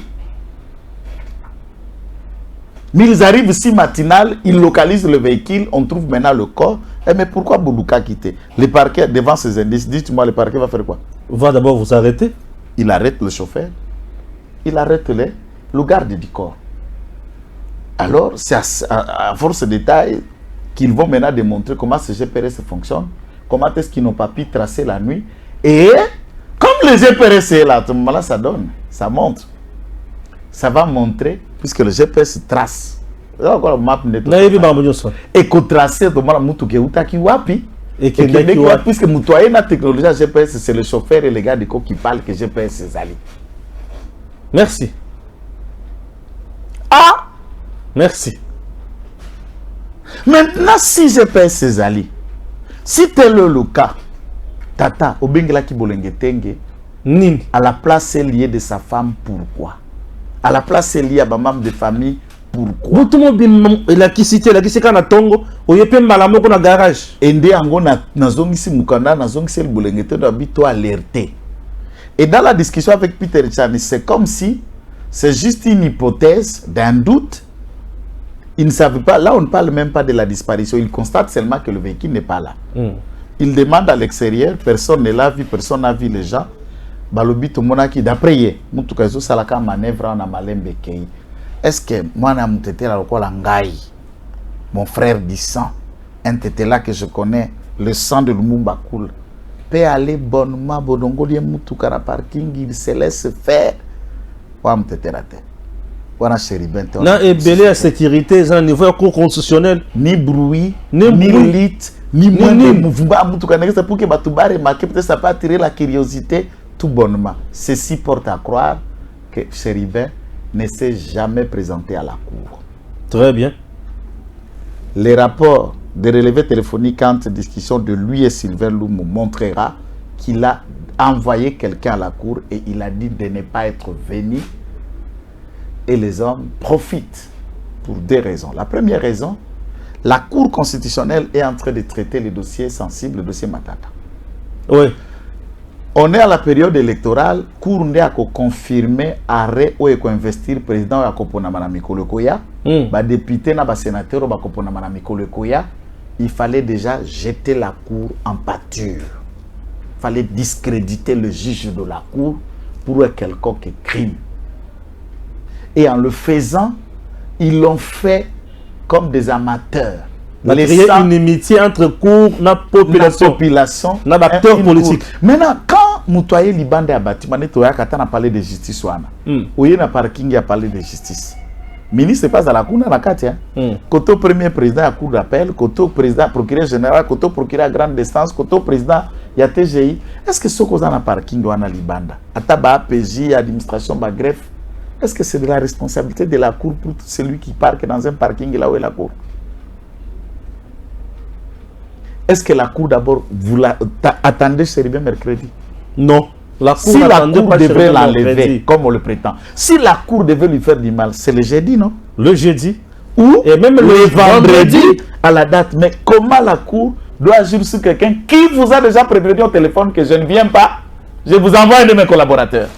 Mais ils arrivent ici matinal, ils localisent le véhicule, on trouve maintenant le corps. Eh mais pourquoi Boulouka quitter? Le parquet, devant ces indices, dites-moi, le parquet va faire quoi? Va d'abord vous arrêter. Il arrête le chauffeur, il arrête le garde du corps. Alors, c'est à force de détails qu'ils vont maintenant démontrer comment ce GPRS fonctionne, comment est-ce qu'ils n'ont pas pu tracer la nuit. Et comme le GPRS est là, à ce moment-là, ça donne, ça montre. Ça va montrer, puisque le GPS trace. Et qu'on trace, puisque la technologie GPS, c'est le chauffeur et les gars qui parlent que GPS est allé. Merci. Ah! Merci. Maintenant, si GPS est allé, si tel est le cas, Tata, Obengela Kibolengetenge, à la place liée de sa femme, pourquoi? À la place liée à ma maman de famille, pourquoi? Tout le monde a qui cité, la qui c'est quand on tongo, ou y'a pas mal à garage. Et ndé ango na zongisi mukanda, na zongisi le bolengete doit bito alerté. Et dans la discussion avec Peter Chani, c'est comme si c'est juste une hypothèse d'un doute. Ils ne savent pas, là on ne parle même pas de la disparition, ils constatent seulement que le véhicule n'est pas là. Ils demandent à l'extérieur, personne ne l'a vu, personne n'a vu les gens. Balobito monaki d'après hier, mutukazo salaka manœuvre en amalembe kei. Est-ce que moi na mutete la lokola ngai, mon frère du sang, un tété là que je connais, le sang de Lumumba coule, peut aller bonnement bodongo lié mutukara parking, il se laisse faire. Wa mutete la tête. Wana Chéribin. Na ebelé à sécurité, c'est un niveau constitutionnel. Ni bruit, ni lutte, ni mouvement mutukana c'est pour que batuba remarque peut-être ça peut attirer la curiosité. Tout bonnement. Ceci porte à croire que Chéribin ne s'est jamais présenté à la cour. Très bien. Les rapports de relevés téléphoniques entre discussion de lui et Sylvain Loumou montrera qu'il a envoyé quelqu'un à la cour et il a dit de ne pas être venu. Et les hommes profitent pour deux raisons. La première raison, la Cour constitutionnelle est en train de traiter les dossiers sensibles, le dossier Matata. Oui. On est à la période électorale, Cour n'a qu'à confirmer arrêt ou à investir le président à Koponamana Mikolo Koya, député na sénateur à Koponamana Mikolo Koya, il fallait déjà jeter la Cour en pâture. Il fallait discréditer le juge de la Cour pour un quelconque crime. Et en le faisant, ils l'ont fait comme des amateurs. Il y a une inimitié entre cour et population, et acteurs politiques. Maintenant, quand Moutouaye Libande a bâti, on a parlé de justice. On a parking a parlé de justice. Le ministre n'est pas à la cour, on a Katia. Côté premier président à la cour d'appel, côté président procureur général, côté procureur à grande distance, côté président, il y a TGI. Est-ce que ce qu'on a parking on a Libanda? Ataba PJ, administration, greffe. Est-ce que c'est de la responsabilité de la cour pour celui qui parque dans un parking là où est la cour? Est-ce que la cour d'abord, vous attendez Chéribin mercredi? Non. La cour si la cour devait l'enlever, comme on le prétend, si la cour devait lui faire du mal, c'est le jeudi, non? Le jeudi. Ou et même le vendredi à la date. Mais comment la cour doit agir sur quelqu'un qui vous a déjà prévenu au téléphone que je ne viens pas, je vous envoie un de mes collaborateurs.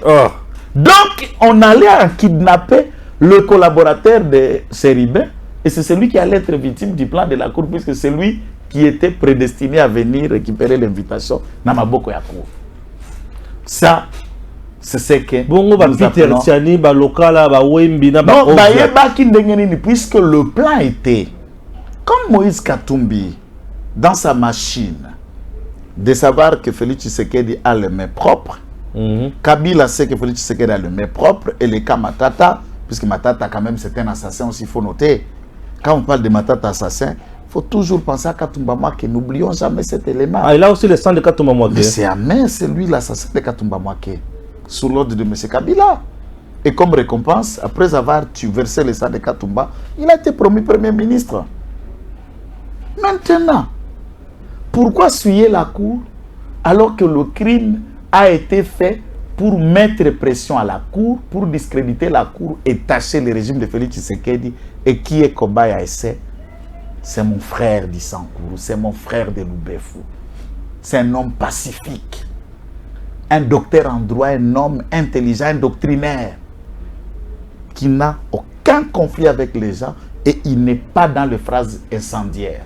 Donc, on allait kidnapper le collaborateur de Chéribin Et c'est celui qui allait être victime du plan de la Cour, puisque c'est lui qui était prédestiné à venir récupérer l'invitation dans Maboko ya Cour. Ça, c'est ce que Bongo ba Peter Tiani, ba Lokala, ba Wembi, na ba non, puisque le plan était, comme Moïse Katumbi, dans sa machine, de savoir que Félix Tshisekedi a les mains propres, Kabila sait que Félix Tshisekedi a les mains propres, et le cas Matata, puisque Matata quand même c'est un assassin aussi, il faut noter. Quand on parle de Matata assassin, il faut toujours penser à Katumba Mwake. N'oublions jamais cet élément. Ah, il a aussi le sang de Katumba Mwake. Mais c'est Amen, c'est lui l'assassin de Katumba Mwake, sous l'ordre de M. Kabila. Et comme récompense, après avoir versé le sang de Katumba, il a été promu Premier ministre. Maintenant, pourquoi suyer la Cour alors que le crime a été fait pour mettre pression à la Cour, pour discréditer la Cour et tâcher le régime de Félix Tshisekedi? Et qui est Kobaya Esse? C'est mon frère d'Issankourou, c'est mon frère de Loubefou. C'est un homme pacifique, un docteur en droit, un homme intelligent, un doctrinaire, qui n'a aucun conflit avec les gens et il n'est pas dans les phrases incendiaires.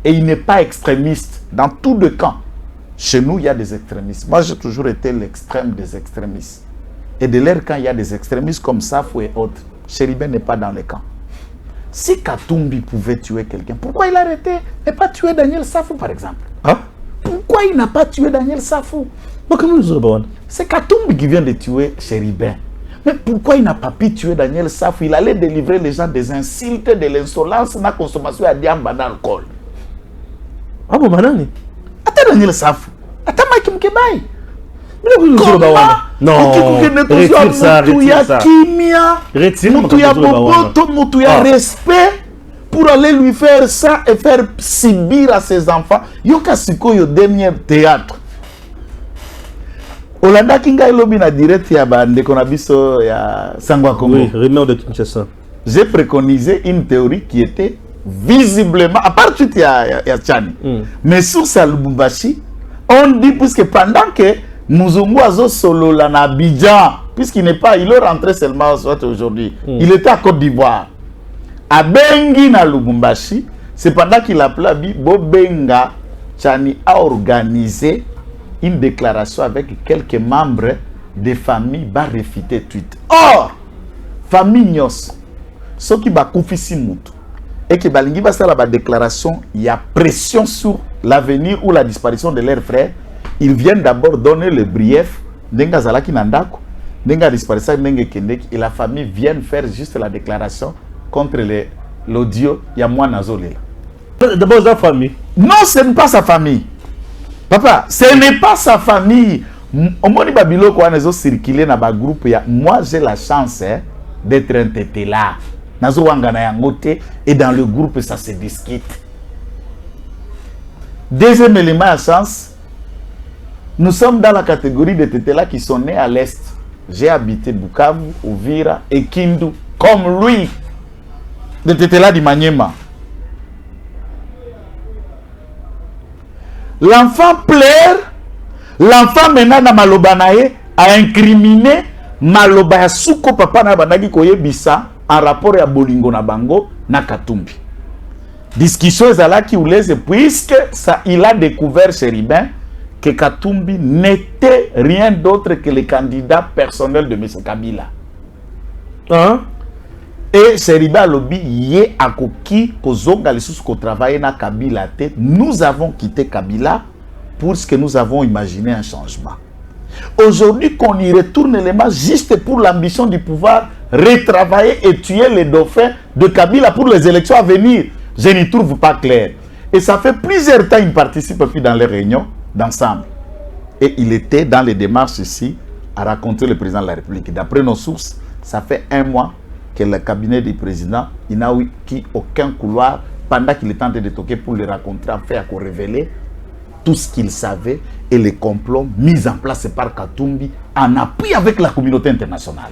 Et il n'est pas extrémiste dans tous les camps. Chez nous, il y a des extrémistes. Moi, j'ai toujours été l'extrême des extrémistes. Et de leur camp, il y a des extrémistes comme Safou et autres. Chéribin n'est pas dans les camps. Si Katumbi pouvait tuer quelqu'un, pourquoi il a arrêté et pas tué Daniel Safou, par exemple? Hein? Pourquoi il n'a pas tué Daniel Safou? C'est Katumbi qui vient de tuer Chéribin. Mais pourquoi il n'a pas pu tuer Daniel Safou? Il allait délivrer les gens des insultes, de l'insolence, de la consommation à diamba d'alcool. Ah bon, manani? Attends Daniel Safou. Attends Mike Mkebai. Non, retire ça, retire ça. Retire ça. Respect pour aller lui faire ça et faire subir à ses enfants. Yoka sikoyo dernier théâtre. Olanda Kinga Elobi na direct ya bande konabiso ya Sangwa Congo. Oui, rumeur de Kinshasa. J'ai préconisé une théorie qui était visiblement, à part tout ya Tchani, mais sur sa Lubumbashi, on dit puisque pendant que Mouzungu Azo Solo la na Abidjan, puisqu'il n'est pas, il est rentré seulement aujourd'hui, il était à Côte d'Ivoire. À Bengi na Lubumbashi, c'est pendant qu'il a appelé Bobenga, Tchani a organisé une déclaration avec quelques membres des familles va réfuter tweet. Or, famille Nyos, ceux qui va confier Moutou, et qui balingi va faire la déclaration, il y a pression sur l'avenir ou la disparition de leurs frères. Ils viennent d'abord donner le brief, Nenga Zalaki Nandako, Nenga disparition, Nenga Kendek, et la famille vient faire juste la déclaration contre l'audio, il y a moi Nazolé. D'abord sa famille. Non, ce n'est pas sa famille. Papa, ce n'est pas sa famille. Au moins, Babilo, quand ils ont circulé dans le groupe, moi j'ai la chance d'être un tété là. Et dans le groupe, ça se discute. Deuxième élément à chance, nous sommes dans la catégorie de tétés là qui sont nés à l'Est. J'ai habité Bukavu, Uvira et Kindu, comme lui, de tétés là du Maniema. L'enfant pleure, l'enfant maintenant dans Malobanaye a incriminé Maloba Suko papa na bandaki koye bisa en rapport à Bolingo na bango na Katumbi. Discussion ezalaki ouleze puisque ça il a découvert Chéribin que Katumbi n'était rien d'autre que le candidat personnel de M. Kabila. Hein? Et Chéribin Lobi yé akoki kozonga lesusu ko travailler na Kabila te. Nous avons quitté Kabila pour ce que nous avons imaginé un changement. Aujourd'hui qu'on y retourne les mains juste pour l'ambition du pouvoir, retravailler et tuer les dauphins de Kabila pour les élections à venir. Je n'y trouve pas clair. Et ça fait plusieurs temps qu'il participe plus dans les réunions d'ensemble. Et il était dans les démarches ici à rencontrer le président de la République. D'après nos sources, ça fait 1 mois que le cabinet du président, il n'a eu aucun couloir pendant qu'il est en train de toquer pour le rencontrer, en fait, à révéler tout ce qu'il savait et les complots mis en place par Katumbi en appui avec la communauté internationale.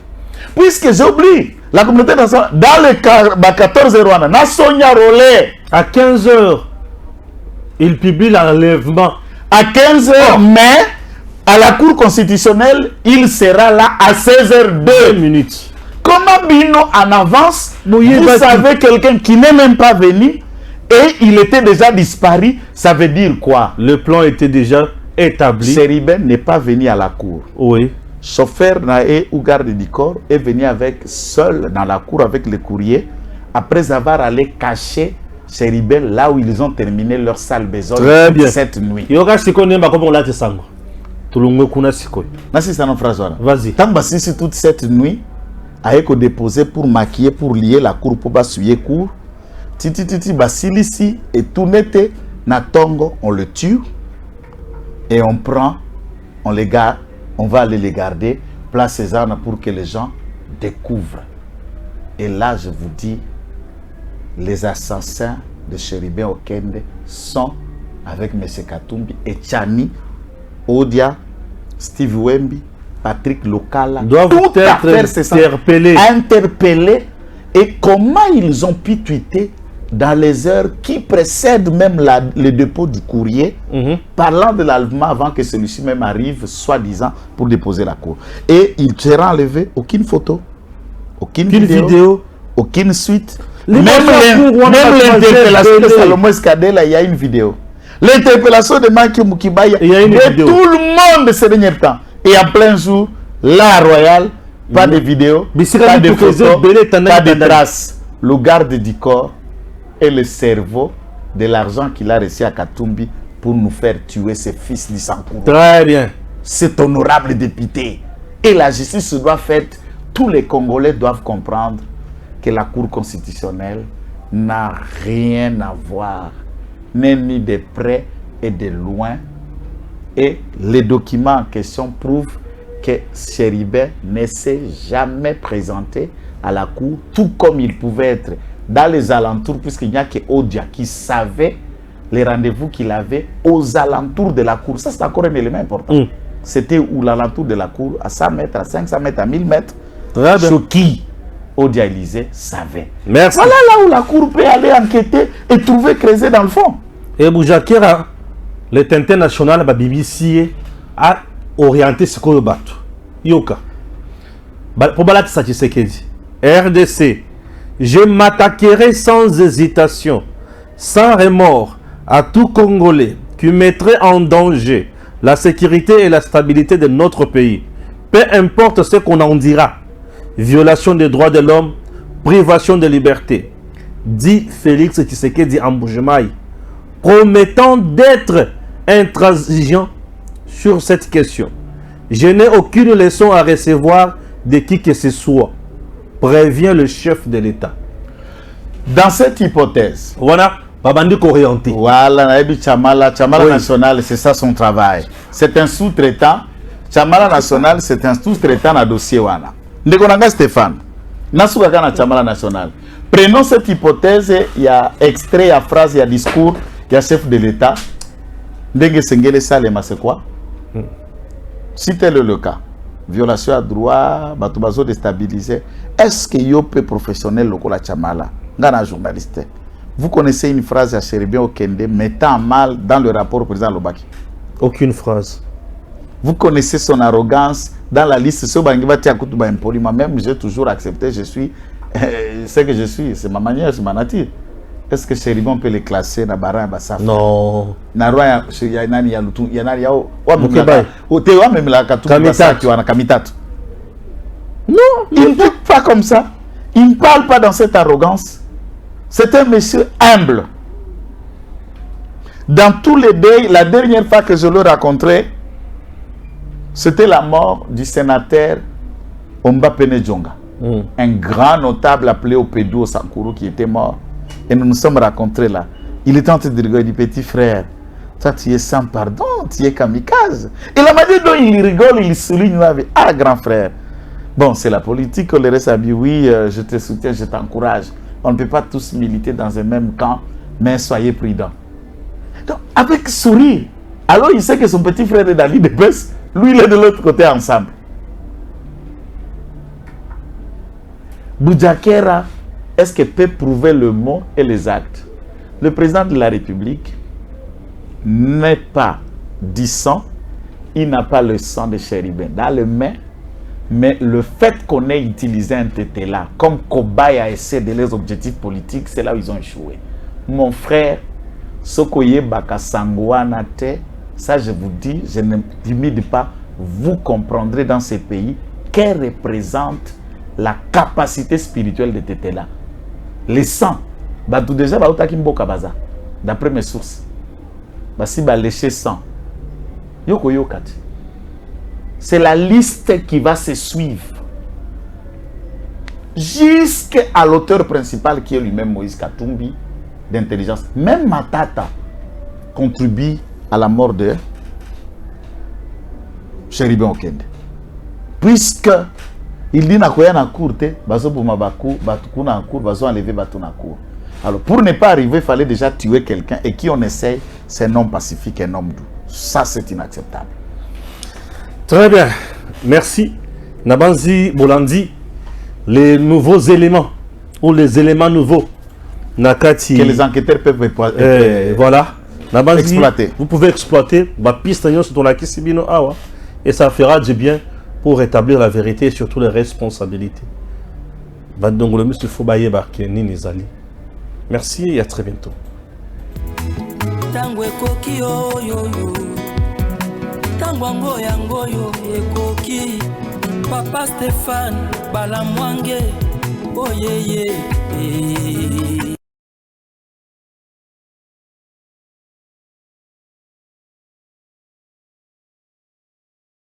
Puisque j'oublie, la communauté internationale, dans le 14h, Nasonia Rolé, à 15h, il publie l'enlèvement. À 15h, mais à la Cour constitutionnelle, il sera là à 16h02 minutes. Comment Bino en avance, vous Mouyeba savez quelqu'un qui n'est même pas venu et il était déjà disparu, ça veut dire quoi? Le plan était déjà établi. Chéribin n'est pas venu à la cour. Oui. Chauffeur Naé ou garde du corps est venu avec seul dans la cour avec le courrier après avoir allé cacher Chéribin là où ils ont terminé leur sale besogne cette nuit. Yoga Sikone Bakobo Lati Sango. Tulungu Kuna Sikoy. Merci, ça non, François. Vas-y. Tant que si toute cette nuit, avec déposé pour maquiller, pour lier la cour, pour bassuyer cour, titi basilisi et tout n'était na tongo, on le tue et on prend, on les garde, on va aller les garder, place César pour que les gens découvrent. Et là, je vous dis, les assassins de Chéribin Okende sont avec M. Katumbi et Tchani, Odia, Steve Wemby, Patrick Lokala, doivent être interpellés. Et comment ils ont pu tweeter dans les heures qui précèdent même le dépôt du courrier, parlant de l'enlèvement avant que celui-ci même arrive, soi-disant, pour déposer la cour. Et il sera enlevé, aucune photo, aucune vidéo, aucune suite. Même l'interpellation de Salomon Escadela, il y a une vidéo. L'interpellation de Maki Mukiba, il y a une vidéo. Tout le monde ces derniers temps. Et en plein jour, la royale, pas de vidéo, pas de photos, pas de traces. Le garde du corps et le cerveau de l'argent qu'il a reçu à Katumbi pour nous faire tuer ses fils du Sankourou. Très bien. Cet honorable député. Et la justice se doit faire. Tous les Congolais doivent comprendre que la Cour constitutionnelle n'a rien à voir, ni de près et de loin. Et les documents en question prouvent que Chéribin ne s'est jamais présenté à la Cour, tout comme il pouvait être dans les alentours, puisqu'il n'y a que Odia qui savait les rendez-vous qu'il avait aux alentours de la Cour. Ça, c'est encore un élément important. C'était où l'alentour de la Cour, à 100 mètres, à 500 mètres, à 1000 mètres. Sur qui Odia Élysée savait. Merci. Voilà là où la Cour peut aller enquêter et trouver creuser dans le fond. Et Boujakera, le Tintin national, la BBC, a orienté ce qu'on bat. Yoka. Pour Balati Sachisekedi, RDC, je m'attaquerai sans hésitation, sans remords, à tout Congolais qui mettrait en danger la sécurité et la stabilité de notre pays. Peu importe ce qu'on en dira. Violation des droits de l'homme, privation de liberté. Dit Félix Tshisekedi Ambujimai, promettant d'être intransigeant sur cette question. Je n'ai aucune leçon à recevoir de qui que ce soit, prévient le chef de l'État. Dans cette hypothèse, voilà, Babandi orienté. Voilà, Chamala National, c'est ça son travail. C'est un sous-traitant. Chamala National, c'est un sous-traitant dans le dossier. Ndekonanga Stéphane, Nasugaka na Chamala National. Prenons cette hypothèse, il y a extrait, il y a phrase, il y a discours, il y a chef de l'État. Ndenge Sengele Salema, c'est quoi? Si tel est le cas, violation à droit, batubazo déstabilisé, est-ce que yo peut professionnel lokola Chamala, ngana journaliste? Vous connaissez une phrase à Chéribin Okende mettant mal dans le rapport au président Lobaki? Aucune phrase. Vous connaissez son arrogance dans la liste. Même j'ai toujours accepté, je suis ce que je suis, c'est ma manière, c'est ma nature. Est-ce que Chéribin peut les classer dans Baran et Bassaf? Non. Non, il ne dit pas comme ça. Il ne parle pas dans cette arrogance. C'est un monsieur humble. Dans tous les deuils, la dernière fois que je l'ai rencontré, c'était la mort du sénateur Omba Pene Djonga. Un grand notable appelé Opédou Sankourou qui était mort. Et nous nous sommes rencontrés là. Il était en train de dire, il dit, petit frère, toi tu es sans pardon, tu es kamikaze. Et la manière dont il rigole, il souligne, ah grand frère. Bon, c'est la politique, on le reste à dire, oui, je te soutiens, je t'encourage. On ne peut pas tous militer dans un même camp, mais soyez prudents. Donc, avec sourire, alors il sait que son petit frère est dans l'île de Bess, lui il est de l'autre côté ensemble. Boujakera, est-ce qu'il peut prouver le mot et les actes? Le président de la République n'est pas du sang, il n'a pas le sang de Chéribin dans les mains, Mais le fait qu'on ait utilisé un tétela comme cobaye à essayer de leurs objectifs politiques, c'est là où ils ont échoué. Mon frère, Sokoye Bakasangouanate, ça je vous dis, je ne timide pas, vous comprendrez dans ces pays qu'elle représente la capacité spirituelle de tétela. Les sangs, tout déjà, d'après mes sources, si lécher sang, yoko yokati. C'est la liste qui va se suivre jusqu'à l'auteur principal qui est lui-même Moïse Katumbi d'intelligence. Même Matata contribue à la mort de Chéribé Okende. Puisque il dit na koya na courte, bazo bumabaku, batuku na cour, bazo enlever batu na cour. Alors pour ne pas arriver, il fallait déjà tuer quelqu'un et qui on essaye, c'est un homme pacifique, un homme doux. Ça c'est inacceptable. Très bien, merci. Nabanzi Bolandi, les nouveaux éléments ou les éléments nouveaux Nakati, que les enquêteurs peuvent voilà. Nabanzi, exploiter. Vous pouvez exploiter ma piste sur ton Sibino Awa et ça fera du bien pour rétablir la vérité et surtout les responsabilités. Merci et à très bientôt. Tangwango yangoyo ekoki Papa Stéphane Balamwange oyeye